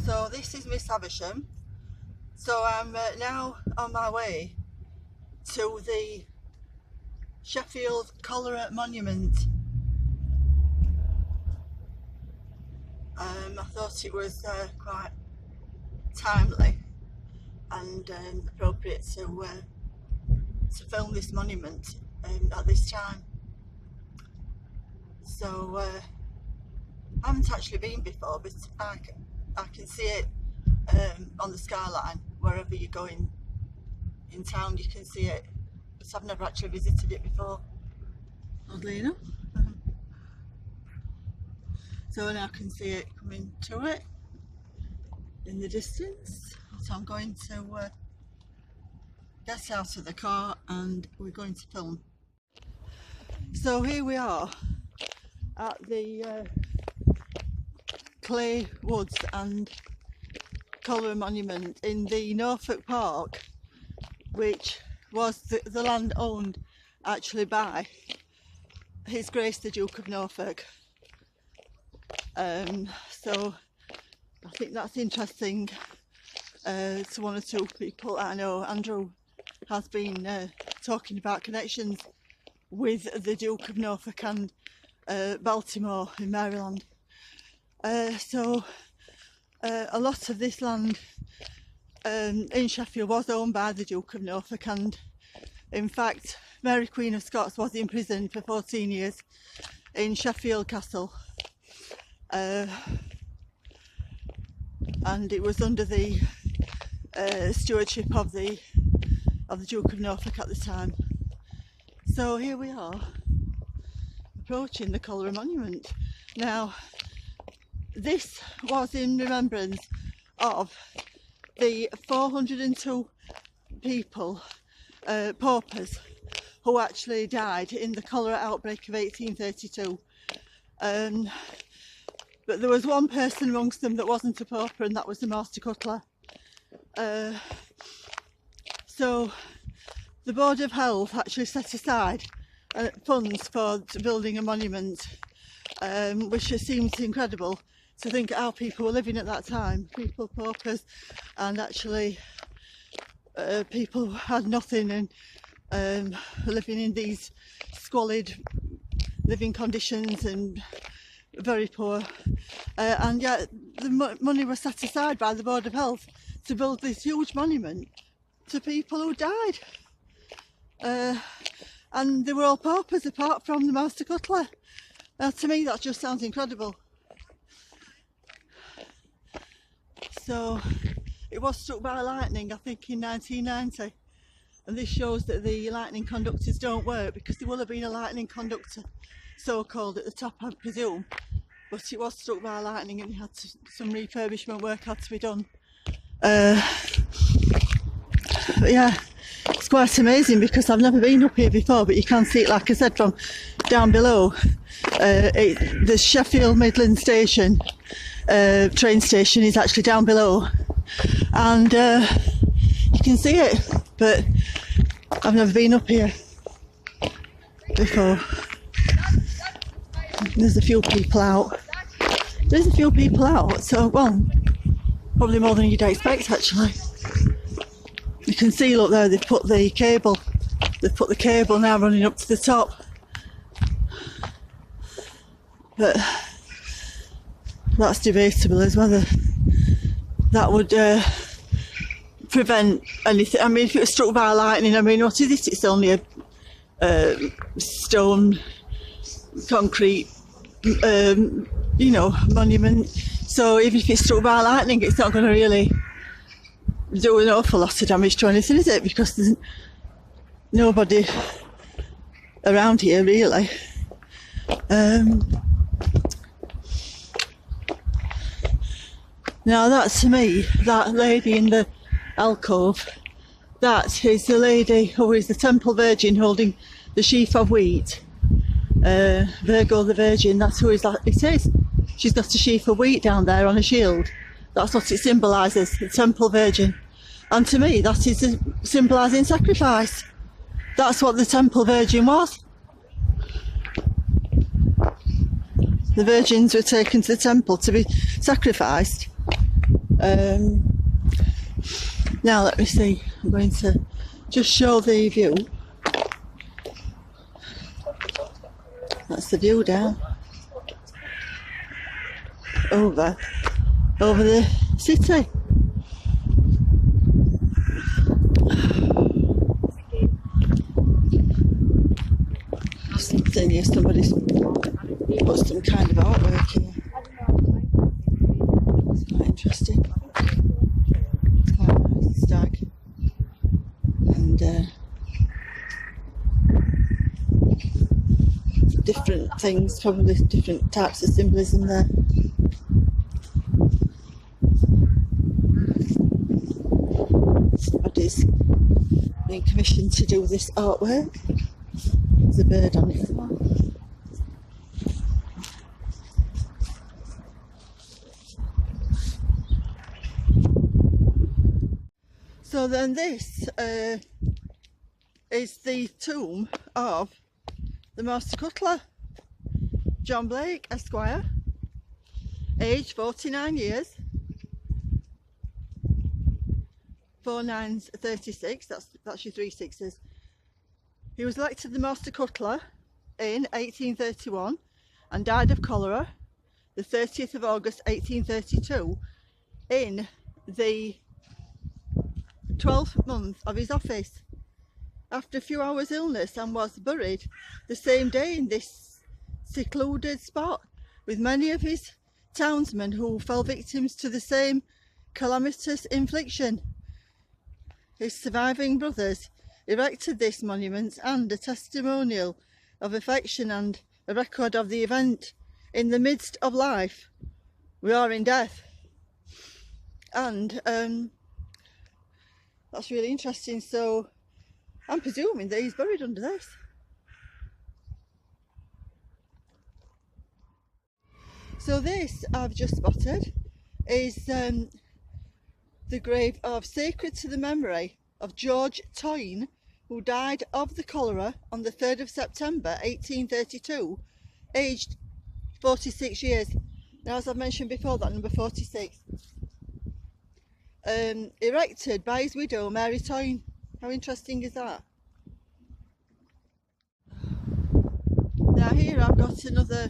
So this is Miss Havisham. So I'm now on my way to the Sheffield Cholera Monument. I thought it was quite timely and appropriate to film this monument at this time. So I haven't actually been before, but I can see it on the skyline. Wherever you go in town, you can see it, but I've never actually visited it before, oddly enough. So now I can see it coming to it in the distance. So I'm going to get out of the car and we're going to film. So here we are at the Clay Woods and Cholera Monument in the Norfolk Park, which was the land owned actually by His Grace the Duke of Norfolk. So I think that's interesting to one or two people. I know Andrew has been talking about connections with the Duke of Norfolk and Baltimore in Maryland. So a lot of this land in Sheffield was owned by the Duke of Norfolk, and in fact Mary Queen of Scots was imprisoned for 14 years in Sheffield Castle, and it was under the stewardship of the Duke of Norfolk at the time. So here we are approaching the Cholera Monument. Now this was in remembrance of the 402 people, paupers, who actually died in the cholera outbreak of 1832. But there was one person amongst them that wasn't a pauper, and that was the Master Cutler. So the Board of Health actually set aside funds for building a monument, which seems incredible to think how people were living at that time. People, paupers, and actually people who had nothing and living in these squalid living conditions and very poor. And yet the money was set aside by the Board of Health to build this huge monument to people who died. And they were all paupers apart from the Master Cutler. To me that just sounds incredible. So it was struck by lightning, I think, in 1990, and this shows that the lightning conductors don't work, because there will have been a lightning conductor, so-called, at the top, I presume, but it was struck by lightning and some refurbishment work had to be done. But yeah, it's quite amazing, because I've never been up here before, but you can see it, like I said, from down below. The Sheffield Midland station, train station, is actually down below, and you can see it, but I've never been up here before. There's a few people out. So, well, probably more than you'd expect actually. You can see, look there, they've put the cable now running up to the top. But that's debatable as whether that would prevent anything. I mean, if it was struck by lightning, I mean, what is it? It's only a stone, concrete, monument. So even if it's struck by lightning, it's not going to really do an awful lot of damage to anything, is it? Because there's nobody around here really. Now that, to me, that lady in the alcove, that is the lady who is the Temple Virgin holding the sheaf of wheat. Virgo the Virgin, that's who it is. She's got a sheaf of wheat down there on a shield. That's what it symbolises, the Temple Virgin. And to me, that is symbolising sacrifice. That's what the Temple Virgin was. The virgins were taken to the temple to be sacrificed. Now let me see, I'm going to just show the view. That's the view down over the city. Something here, somebody's put some kind of artwork here. It's quite interesting. It's quite nice, stag. And different things, probably different types of symbolism there. Somebody's been commissioned to do this artwork. There's a bird on it as well. So then this is the tomb of the Master Cutler, John Blake, Esquire, age 49 years, 4936, that's your 3 sixes. He was elected the Master Cutler in 1831 and died of cholera the 30th of August 1832 in the 12th month of his office, after a few hours illness, and was buried the same day in this secluded spot with many of his townsmen who fell victims to the same calamitous infliction. His surviving brothers erected this monument and a testimonial of affection and a record of the event. In the midst of life, we are in death. And that's really interesting. So I'm presuming that he's buried under this. So this I've just spotted is the grave of sacred to the memory of George Toyne, who died of the cholera on the 3rd of September 1832, aged 46 years. Now, as I've mentioned before, that number 46. Erected by his widow Mary Toyne. How interesting is that? Now here I've got another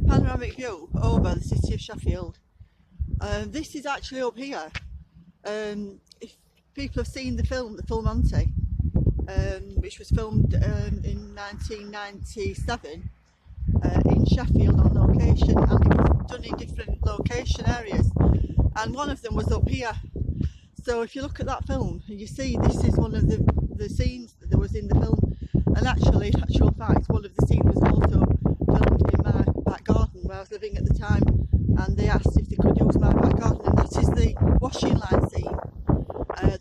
panoramic view over the city of Sheffield. This is actually up here. If people have seen the film, The Full Monty, which was filmed in 1997 in Sheffield on location, and it was done in different location areas, and one of them was up here. So if you look at that film, you see this is one of the scenes that was in the film, and actually, in actual fact, one of the scenes was also filmed in my back garden where I was living at the time, and they asked if they could use my back garden, and that is the washing line scene.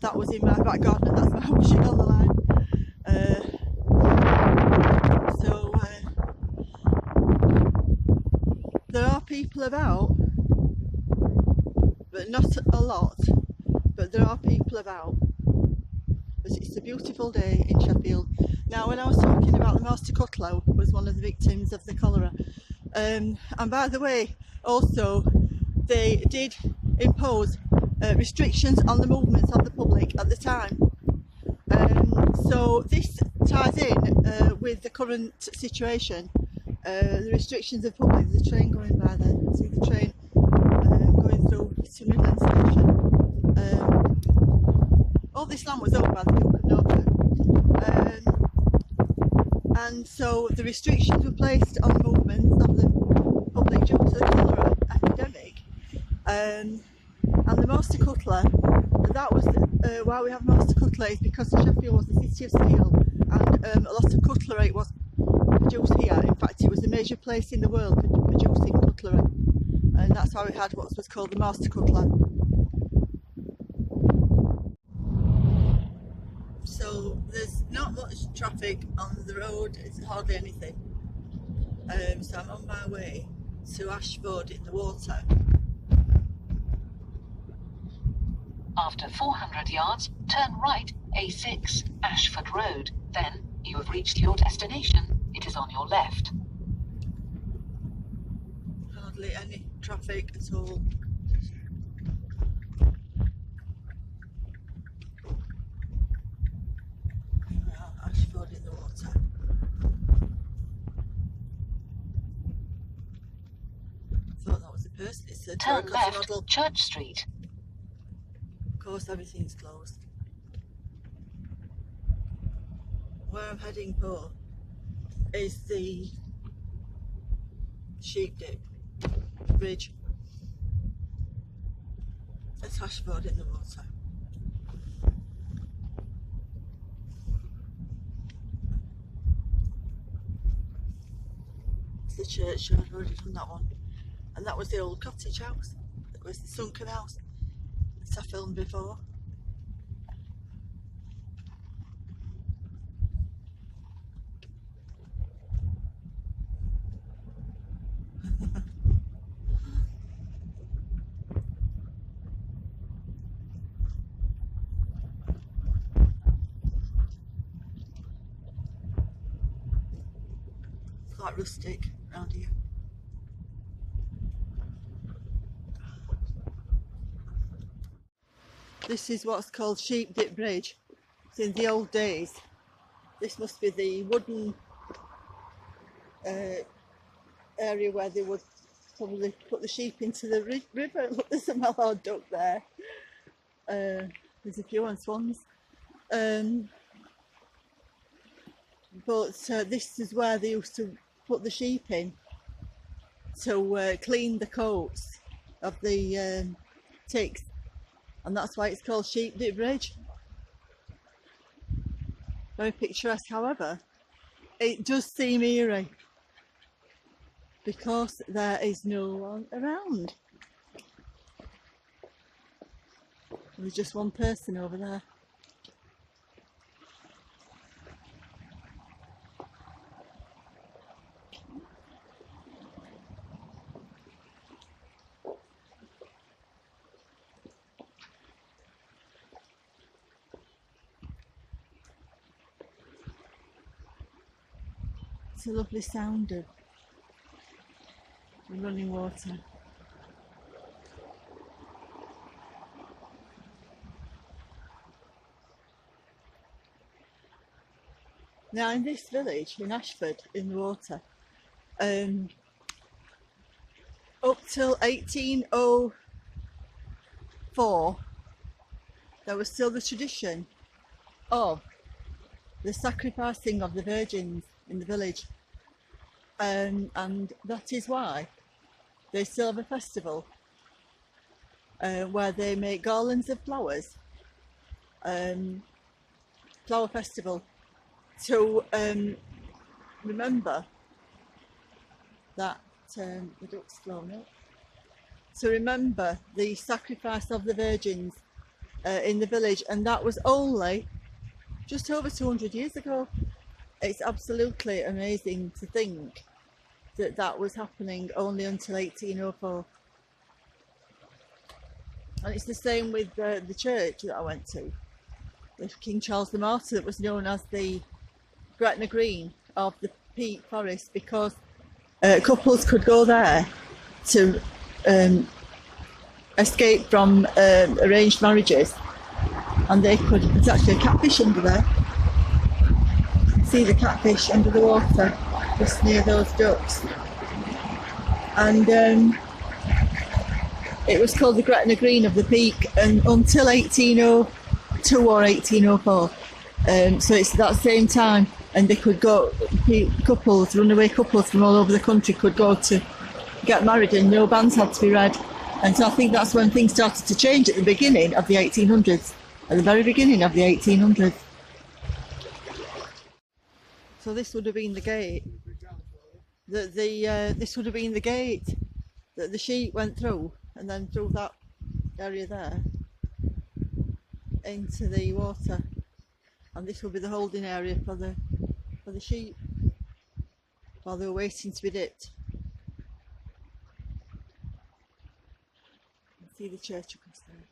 That was in my back garden, and that's my washing on the line. There are people about, but not a lot, but there are people about. But it's a beautiful day in Sheffield. Now, when I was talking about the Master Cutler was one of the victims of the cholera, and by the way, also they did impose restrictions on the movements of the public at the time. So this ties in with the current situation. The restrictions of public. There's a train going by there. See the train going through to Midland Station. All this land was owned by the Duke of Norfolk. And so the restrictions were placed on the movements of the public due to the cholera epidemic. And the Master Cutler, that was why we have Master Cutler, is because Sheffield was the city of steel, and a lot of cutlery was produced here. In fact, it was a major place in the world for producing cutlery, and that's why we had what was called the Master Cutler. So there's not much traffic on the road, it's hardly anything. So I'm on my way to Ashford in the water. After 400 yards, turn right, A6, Ashford Road. Then you have reached your destination. It is on your left. Hardly any traffic at all. It's a Turn terracotta left, model. Church Street. Of course, everything's closed. Where I'm heading for is the Sheep Dip Bridge at Sheffield in the water. It's the church, I've already done that one. And that was the old cottage house. It was the sunken house that I filmed before. Quite rustic around here. This is what's called Sheep Dip Bridge. So in the old days, this must be the wooden area where they would probably put the sheep into the river. Look, there's a mallard duck there. There's a few on swans. But this is where they used to put the sheep in to clean the coats of the ticks, and that's why it's called Sheep Dip Bridge. Very picturesque. However, it does seem eerie because there is no one around. There's just one person over there. It's a lovely sound of running water. Now in this village, in Ashford, in the water, up till 1804, there was still the tradition of the sacrificing of the virgins in the village, and that is why they still have a festival where they make garlands of flowers, flower festival, to remember that the duck's flown up, to remember the sacrifice of the virgins in the village, and that was only just over 200 years ago. It's absolutely amazing to think that that was happening only until 1804. And it's the same with the church that I went to, the King Charles the Martyr, that was known as the Gretna Green of the Peak Forest, because couples could go there to escape from arranged marriages, and they could, there's actually a catfish under there. You can see the catfish under the water just near those ducks, and it was called the Gretna Green of the Peak, and until 1802 or 1804. So it's that same time, and they could go, couples, runaway couples from all over the country could go to get married, and no banns had to be read. And so I think that's when things started to change, at the beginning of the 1800s, at the very beginning of the 1800s. So this would have been the gate that this would have been the gate that the sheep went through, and then through that area there into the water, and this will be the holding area for the sheep while they were waiting to be dipped. You can see the church across there.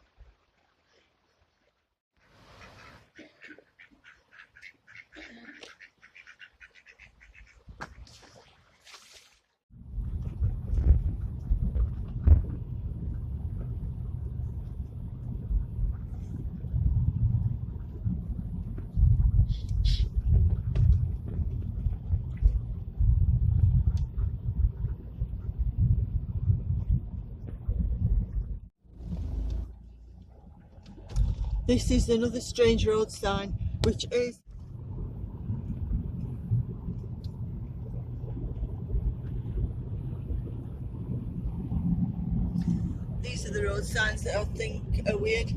This is another strange road sign, which is... These are the road signs that I think are weird.